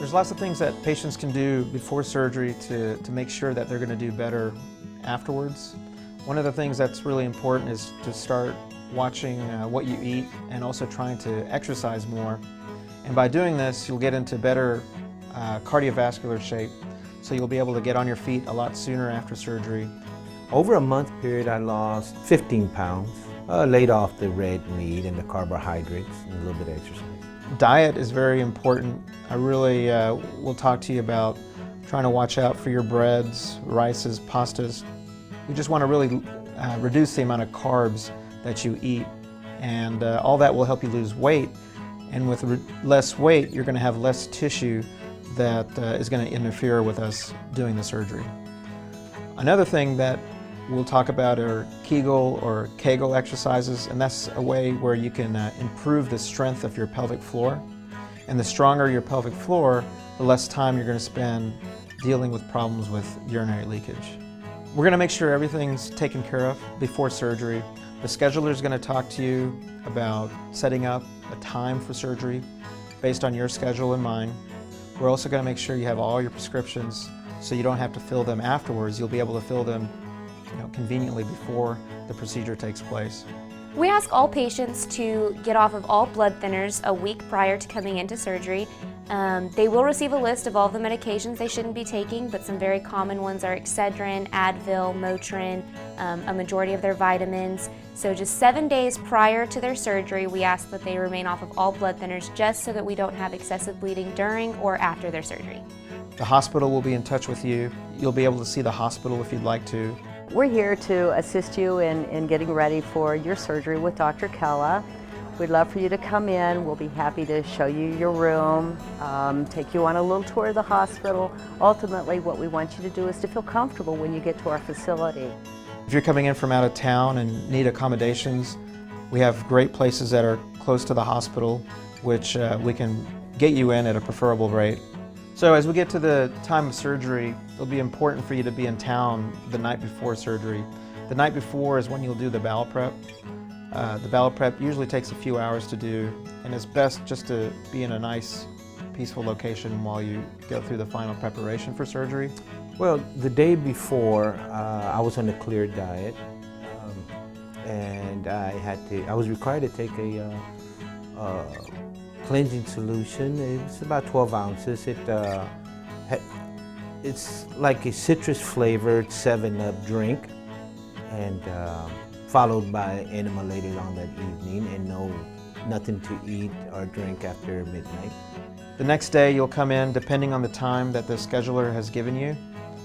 There's lots of things that patients can do before surgery to make sure that they're going to do better afterwards. One of the things that's really important is to start watching what you eat and also trying to exercise more. And by doing this, you'll get into better cardiovascular shape, so you'll be able to get on your feet a lot sooner after surgery. Over a month period, I lost 15 pounds, laid off the red meat and the carbohydrates and a little bit of exercise. Diet is very important. I really will talk to you about trying to watch out for your breads, rices, pastas. You just want to really reduce the amount of carbs that you eat, and all that will help you lose weight. And with less weight, you're going to have less tissue that is going to interfere with us doing the surgery. Another thing that we'll talk about are Kegel exercises, and that's a way where you can improve the strength of your pelvic floor. And the stronger your pelvic floor, the less time you're going to spend dealing with problems with urinary leakage. We're going to make sure everything's taken care of before surgery. The scheduler is going to talk to you about setting up a time for surgery based on your schedule and mine. We're also going to make sure you have all your prescriptions so you don't have to fill them afterwards. You'll be able to fill them conveniently before the procedure takes place. We ask all patients to get off of all blood thinners a week prior to coming into surgery. They will receive a list of all the medications they shouldn't be taking, but some very common ones are Excedrin, Advil, Motrin, a majority of their vitamins. So just 7 days prior to their surgery, we ask that they remain off of all blood thinners just so that we don't have excessive bleeding during or after their surgery. The hospital will be in touch with you. You'll be able to see the hospital if you'd like to. We're here to assist you in getting ready for your surgery with Dr. Kella. We'd love for you to come in. We'll be happy to show you your room, take you on a little tour of the hospital. Ultimately, what we want you to do is to feel comfortable when you get to our facility. If you're coming in from out of town and need accommodations, we have great places that are close to the hospital, which we can get you in at a preferable rate. So as we get to the time of surgery, it'll be important for you to be in town the night before surgery. The night before is when you'll do the bowel prep. The bowel prep usually takes a few hours to do, and it's best just to be in a nice, peaceful location while you go through the final preparation for surgery. Well, the day before, I was on a clear diet, and I was required to take a cleansing solution. It's about 12 ounces. It's like a citrus flavored 7-Up drink, and followed by enema later on that evening, and nothing to eat or drink after midnight. The next day you'll come in depending on the time that the scheduler has given you.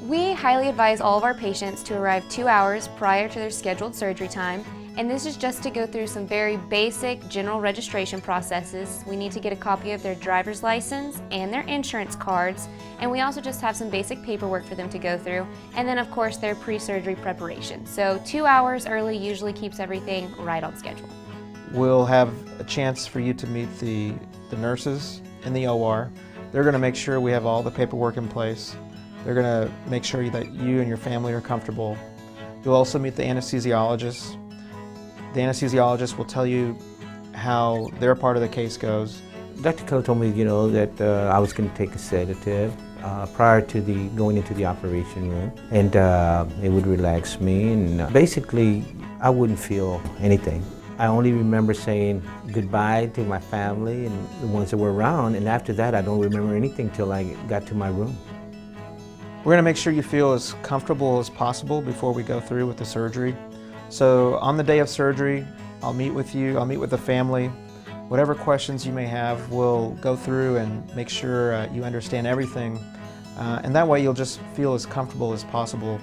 We highly advise all of our patients to arrive 2 hours prior to their scheduled surgery time, and this is just to go through some very basic general registration processes. We need to get a copy of their driver's license and their insurance cards, and we also just have some basic paperwork for them to go through, and then of course their pre-surgery preparation. So 2 hours early usually keeps everything right on schedule. We'll have a chance for you to meet the nurses in the OR. They're going to make sure we have all the paperwork in place. They're going to make sure that you and your family are comfortable. You'll also meet the anesthesiologist. The anesthesiologist will tell you how their part of the case goes. Dr. Kella told me, that I was going to take a sedative prior to going into the operation room, and it would relax me, and basically I wouldn't feel anything. I only remember saying goodbye to my family and the ones that were around, and after that I don't remember anything till I got to my room. We're going to make sure you feel as comfortable as possible before we go through with the surgery. So on the day of surgery, I'll meet with you, I'll meet with the family. Whatever questions you may have, we'll go through and make sure you understand everything. And that way you'll just feel as comfortable as possible